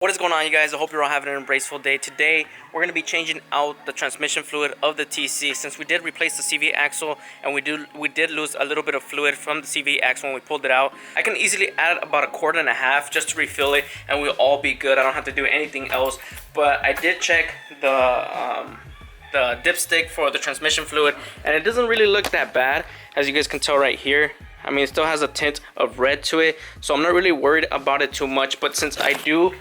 What is going on, you guys? I hope you're all having an embraceful day. Today we're going to be changing out the transmission fluid of the TC, since we did replace the CV axle and we did lose a little bit of fluid from the CV axle when we pulled it out. I can easily add about 1.5 quarts just to refill it and we'll all be good. I don't have to do anything else. But I did check the dipstick for the transmission fluid and it doesn't really look that bad, as you guys can tell right here. I mean, it still has a tint of red to it, so I'm not really worried about it too much. But since I do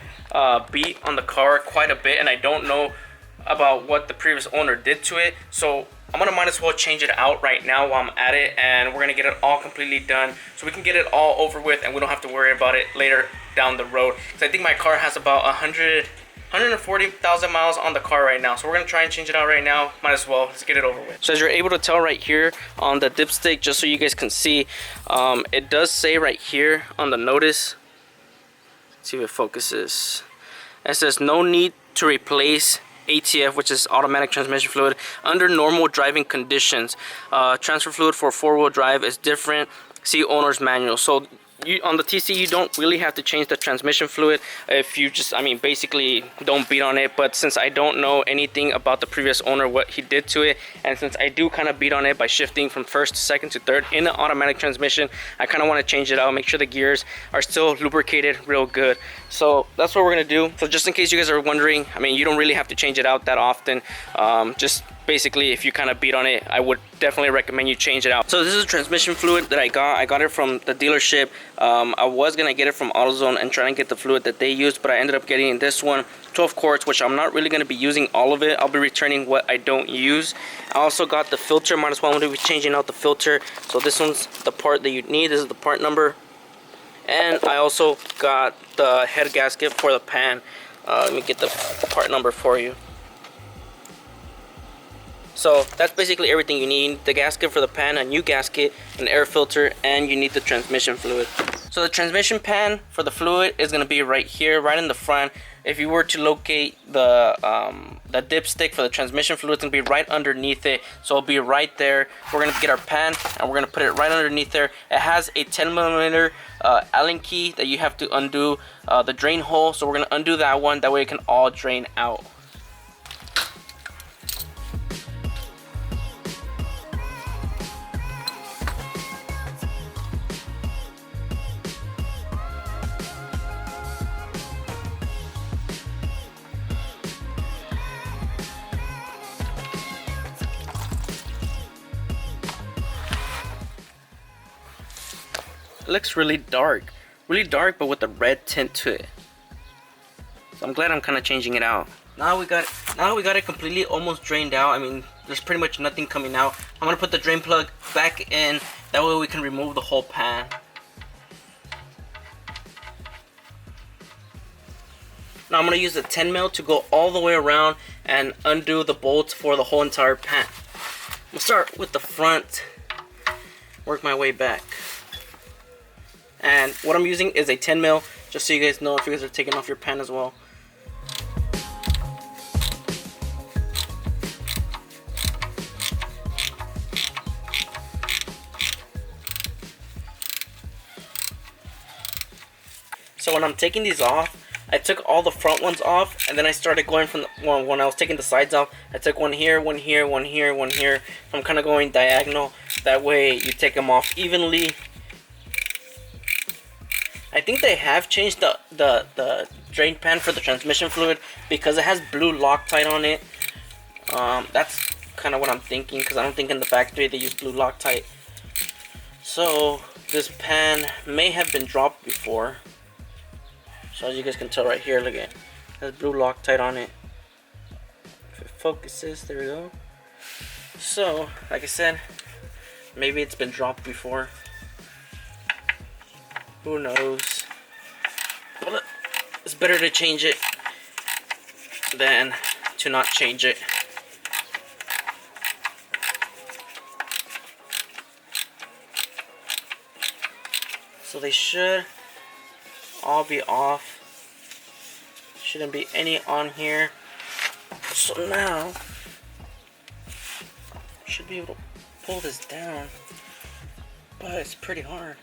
beat on the car quite a bit and I don't know about what the previous owner did to it, so I'm gonna might as well change it out right now while I'm at it, and we're gonna get it all completely done so we can get it all over with and we don't have to worry about it later down the road. Because I think my car has about 140,000 miles on the car right now, so we're gonna try and change it out right now. Might as well, let's get it over with. So as you're able to tell right here on the dipstick, just so you guys can see, it does say right here on the notice, let's see if it focuses, it says no need to replace ATF, which is automatic transmission fluid, under normal driving conditions. Transfer fluid for four-wheel drive is different, see owner's manual. So on the TC, you don't really have to change the transmission fluid if you just, I mean, basically don't beat on it. But since I don't know anything about the previous owner, what he did to it, and since I do kind of beat on it by shifting from first to second to third in the automatic transmission, I kind of want to change it out, make sure the gears are still lubricated real good. So that's what we're gonna do. So just in case you guys are wondering, I mean, you don't really have to change it out that often. Just basically, if you kind of beat on it, I would definitely recommend you change it out. So this is transmission fluid that I got it from the dealership. I was gonna get it from AutoZone and try and get the fluid that they used, but I ended up getting this one, 12 quarts, which I'm not really gonna be using all of it. I'll be returning what I don't use. I also got the filter. Might as well, I'm gonna be changing out the filter. So this one's the part that you need. This is the part number. And I also got the head gasket for the pan. Let me get the part number for you. So that's basically everything you need. The gasket for the pan, a new gasket, an air filter, and you need the transmission fluid. So the transmission pan for the fluid is going to be right here, right in the front. If you were to locate the dipstick for the transmission fluid, it's going to be right underneath it. So it'll be right there. We're going to get our pan and we're going to put it right underneath there. It has a 10mm Allen key that you have to undo the drain hole. So we're going to undo that one. That way it can all drain out. It looks really dark, but with a red tint to it. So I'm glad I'm kind of changing it out. Now we got it completely almost drained out. I mean, there's pretty much nothing coming out. I'm gonna put the drain plug back in. That way we can remove the whole pan. Now I'm gonna use the 10mm to go all the way around and undo the bolts for the whole entire pan. We'll start with the front, work my way back. And what I'm using is a 10mm, just so you guys know if you guys are taking off your pan as well. So when I'm taking these off, I took all the front ones off, and then I started going from when I was taking the sides off, I took one here, one here, one here, one here. I'm kind of going diagonal. That way you take them off evenly. I think they have changed the drain pan for the transmission fluid because it has blue Loctite on it. That's kind of what I'm thinking, because I don't think in the factory they use blue Loctite. So this pan may have been dropped before. So as you guys can tell right here, look at it. It has blue Loctite on it. If it focuses, there we go. So, like I said, maybe it's been dropped before. Who knows? But it's better to change it than to not change it. So they should all be off. Shouldn't be any on here. So now should be able to pull this down, but it's pretty hard.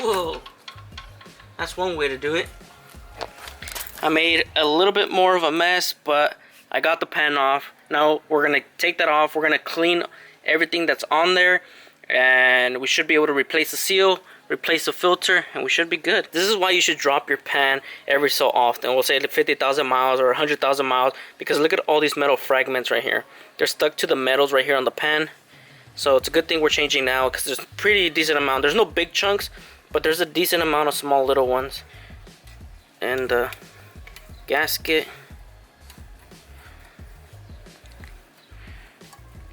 Whoa, that's one way to do it. I made a little bit more of a mess, but I got the pan off. Now we're gonna take that off. We're gonna clean everything that's on there, and we should be able to replace the seal, replace the filter, and we should be good. This is why you should drop your pan every so often. We'll say 50,000 miles or 100,000 miles, because look at all these metal fragments right here. They're stuck to the metals right here on the pan. So it's a good thing we're changing now, because there's a pretty decent amount. There's no big chunks, but there's a decent amount of small little ones. And the gasket,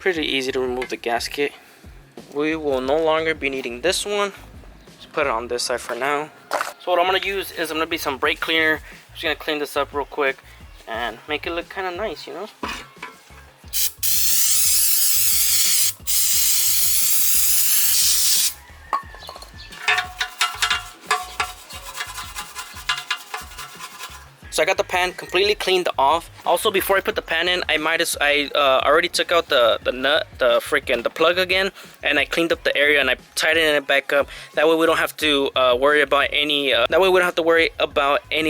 pretty easy to remove the gasket. We will no longer be needing this one. Just put it on this side for now. So what I'm gonna use is be some brake cleaner. I'm just gonna clean this up real quick and make it look kind of nice, you know. So I got the pan completely cleaned off. Also, before I put the pan in, I already took out the nut, the plug again, and I cleaned up the area and I tightened it back up. That way we don't have to worry about any.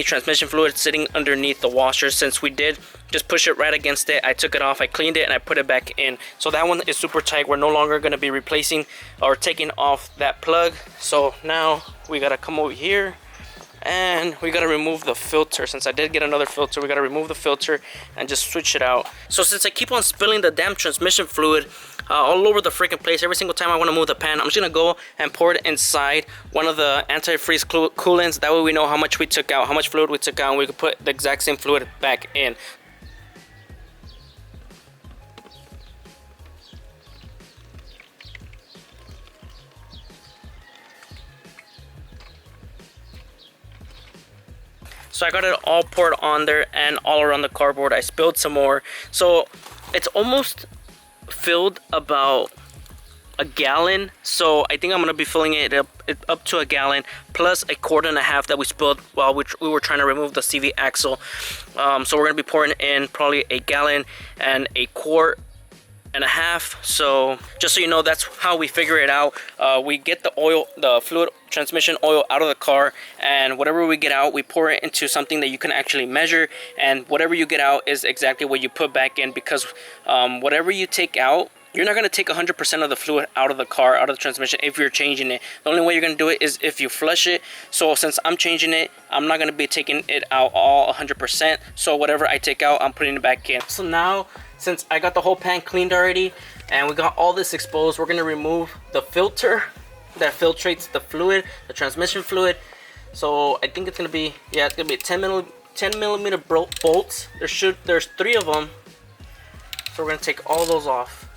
Transmission fluid sitting underneath the washer. Since we did just push it right against it, I took it off, I cleaned it, and I put it back in. So that one is super tight. We're no longer going to be replacing or taking off that plug. So now we gotta come over here. And we gotta remove the filter. Since I did get another filter, we gotta remove the filter and just switch it out. So since I keep on spilling the damn transmission fluid all over the freaking place every single time I want to move the pan, I'm just gonna go and pour it inside one of the antifreeze coolants. That way we know how much we took out, how much fluid we took out, and we can put the exact same fluid back in. So I got it all poured on there and all around the cardboard. I spilled some more. So it's almost filled about a gallon. So I think I'm gonna be filling it up to a gallon plus a quart and a half that we spilled while we were trying to remove the CV axle. So we're gonna be pouring in probably a gallon and a quart and a half. So just so you know, that's how we figure it out. We get the fluid transmission oil out of the car, and whatever we get out, we pour it into something that you can actually measure, and whatever you get out is exactly what you put back in, because whatever you take out, you're not going to take 100% of the fluid out of the car, out of the transmission, if you're changing it. The only way you're going to do it is if you flush it. So since I'm changing it, I'm not going to be taking it out all 100%. So whatever I take out, I'm putting it back in. So now, since I got the whole pan cleaned already and we got all this exposed, we're going to remove the filter that filtrates the fluid, the transmission fluid. So I think it's going to be, yeah, it's going to be 10 millimeter bolts. There's 3 of them. So we're going to take all those off.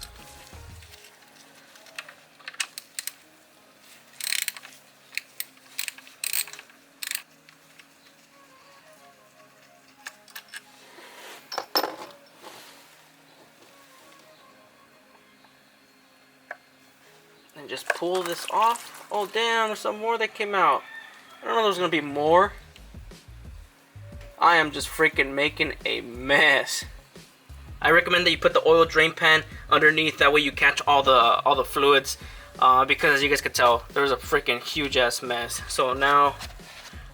And just pull this off. Oh damn, there's some more that came out. I don't know there's gonna be more. I am just freaking making a mess. I recommend that you put the oil drain pan underneath, that way you catch all the fluids, because as you guys can tell, there's a freaking huge ass mess. So now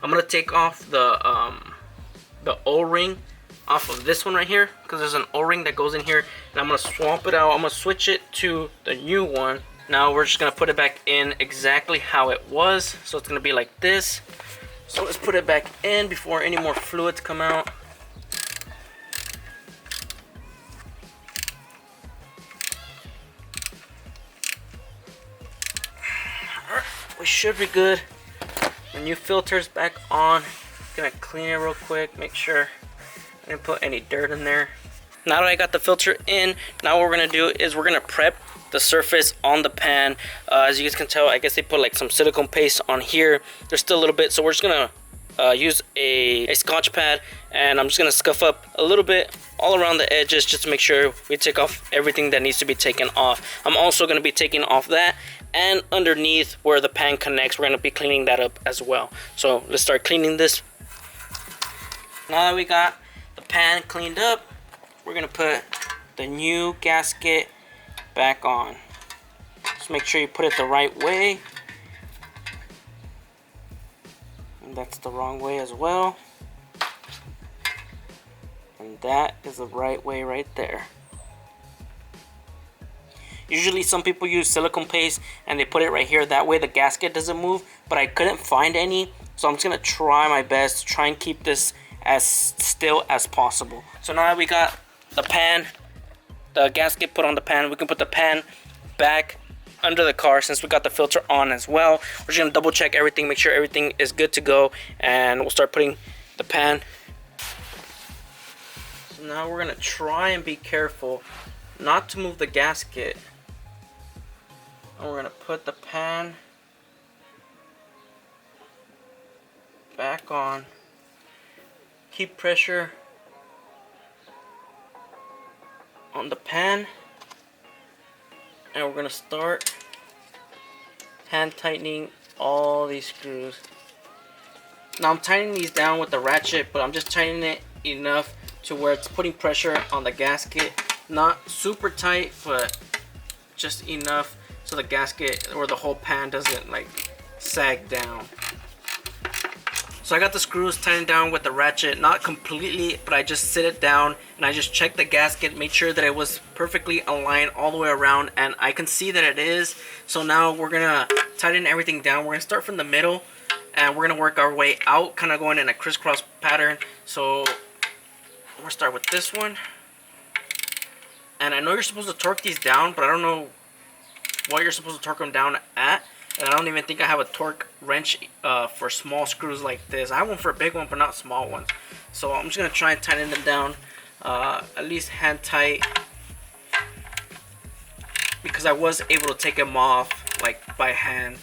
I'm gonna take off the O-ring off of this one right here, because there's an O-ring that goes in here, and I'm gonna swap it out. I'm gonna switch it to the new one. Now we're just gonna put it back in exactly how it was. So it's gonna be like this. So let's put it back in before any more fluids come out. Alright, we should be good. The new filter's back on. Gonna clean it real quick, make sure I didn't put any dirt in there. Now that I got the filter in, now what we're gonna do is we're gonna prep the surface on the pan. As you guys can tell, I guess they put like some silicone paste on here. There's still a little bit, so we're just gonna use a Scotch pad, and I'm just gonna scuff up a little bit all around the edges just to make sure we take off everything that needs to be taken off. I'm also gonna be taking off that, and underneath where the pan connects, we're gonna be cleaning that up as well. So let's start cleaning this. Now that we got the pan cleaned up, we're gonna put the new gasket back on. Just make sure you put it the right way. And that's the wrong way as well. And that is the right way right there. Usually some people use silicone paste and they put it right here. That way the gasket doesn't move. But I couldn't find any. So I'm just going to try my best to try and keep this as still as possible. So now that we got the pan, the gasket put on the pan, we can put the pan back under the car since we got the filter on as well. We're just gonna double check everything, make sure everything is good to go, and we'll start putting the pan. So now we're gonna try and be careful not to move the gasket. And we're gonna put the pan back on. Keep pressure on the pan, and we're gonna start hand tightening all these screws. Now I'm tightening these down with the ratchet, but I'm just tightening it enough to where it's putting pressure on the gasket. Not super tight, but just enough so the gasket or the whole pan doesn't like sag down. So I got the screws tightened down with the ratchet, not completely, but I just sit it down and I just checked the gasket, made sure that it was perfectly aligned all the way around, and I can see that it is. So now we're gonna tighten everything down. We're gonna start from the middle and we're gonna work our way out, kind of going in a crisscross pattern. So we're gonna start with this one. And I know you're supposed to torque these down, but I don't know what you're supposed to torque them down at. And I don't even think I have a torque wrench for small screws like this. I have one for a big one, but not small ones. So I'm just going to try and tighten them down, at least hand tight. Because I was able to take them off like by hand.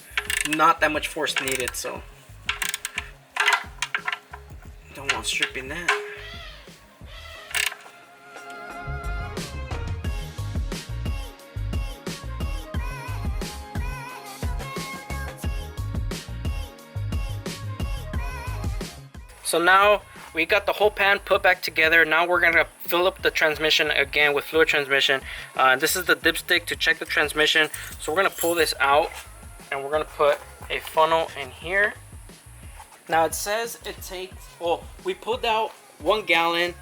Not that much force needed, so don't want stripping that. So now we got the whole pan put back together. Now we're gonna fill up the transmission again with fluid transmission. This is the dipstick to check the transmission. So we're gonna pull this out and we're gonna put a funnel in here. Now it says it takes, well, we pulled out 1 gallon,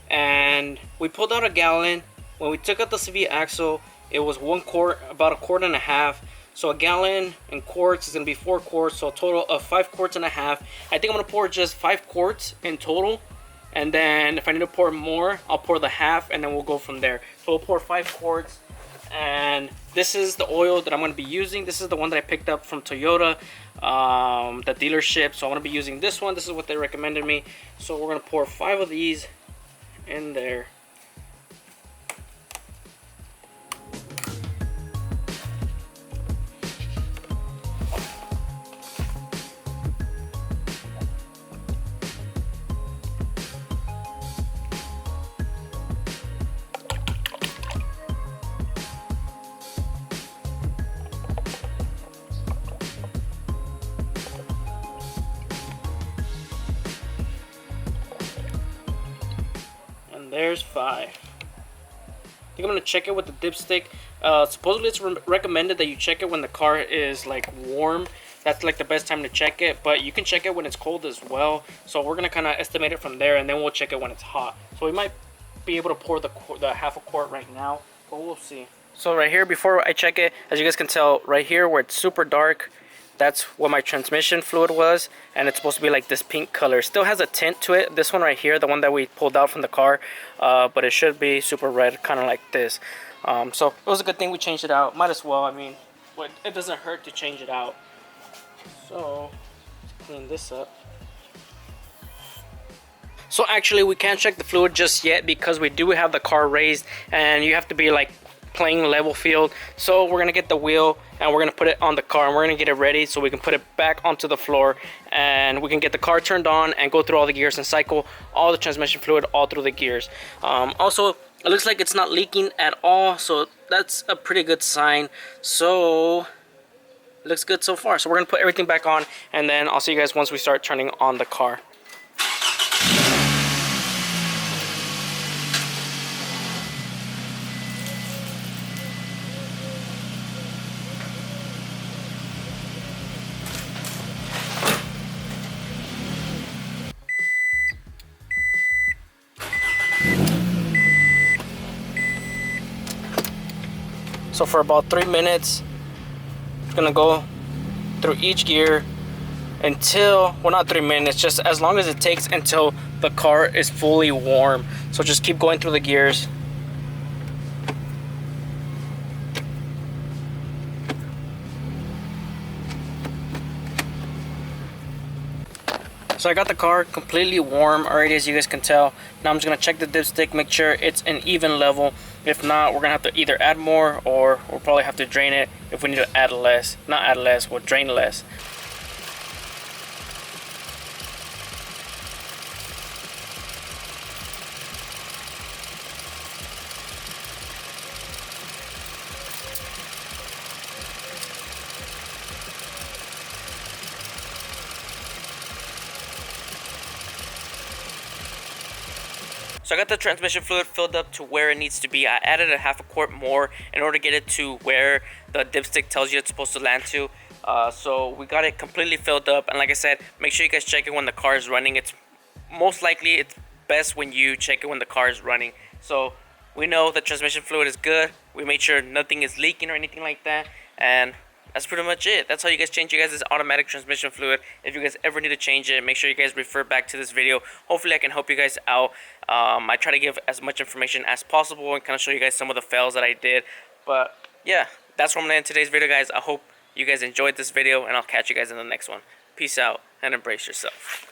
and we pulled out a gallon. When we took out the CV axle, it was 1 quart, about 1.5 quarts. So a gallon in quarts is going to be 4 quarts, so a total of 5.5 quarts. I think I'm going to pour just 5 quarts in total, and then if I need to pour more, I'll pour the half, and then we'll go from there. So we'll pour 5 quarts, and this is the oil that I'm going to be using. This is the one that I picked up from Toyota, the dealership, so I'm going to be using this one. This is what they recommended me. So we're going to pour 5 of these in there. There's 5. I think I'm gonna check it with the dipstick. Supposedly it's recommended that you check it when the car is like warm. That's like the best time to check it, but you can check it when it's cold as well. So we're gonna kind of estimate it from there, and then we'll check it when it's hot. So we might be able to pour the 1/2 quart right now, but we'll see. So right here, before I check it, as you guys can tell, right here where it's super dark, that's what my transmission fluid was, and it's supposed to be like this pink color. It still has a tint to it. This one right here, the one that we pulled out from the car, but it should be super red, kind of like this. So it was a good thing we changed it out. Might as well. I mean, it doesn't hurt to change it out. So let's clean this up. So actually, we can't check the fluid just yet because we do have the car raised, and you have to be like playing level field. So we're gonna get the wheel and we're gonna put it on the car, and we're gonna get it ready so we can put it back onto the floor, and we can get the car turned on and go through all the gears and cycle all the transmission fluid all through the gears. Also, it looks like it's not leaking at all, so that's a pretty good sign. So it looks good so far. So we're gonna put everything back on, and then I'll see you guys once we start turning on the car. So for about 3 minutes, it's gonna go through each gear until, well, not 3 minutes, just as long as it takes until the car is fully warm. So just keep going through the gears. So I got the car completely warm already, as you guys can tell. Now I'm just gonna check the dipstick, make sure it's an even level. If not, we're gonna have to either add more, or we'll probably have to drain it if we need to add less. Not add less, we'll drain less. So I got the transmission fluid filled up to where it needs to be. I added a half a quart more in order to get it to where the dipstick tells you it's supposed to land to. So we got it completely filled up, and like I said, make sure you guys check it when the car is running. It's most likely it's best when you check it when the car is running. So we know the transmission fluid is good. We made sure nothing is leaking or anything like that, and that's pretty much it. That's how you guys change you guys' automatic transmission fluid. If you guys ever need to change it, make sure you guys refer back to this video. Hopefully I can help you guys out. I try to give as much information as possible and kind of show you guys some of the fails that I did. But yeah, that's where I'm gonna end today's video, guys. I hope you guys enjoyed this video, and I'll catch you guys in the next one. Peace out and embrace yourself.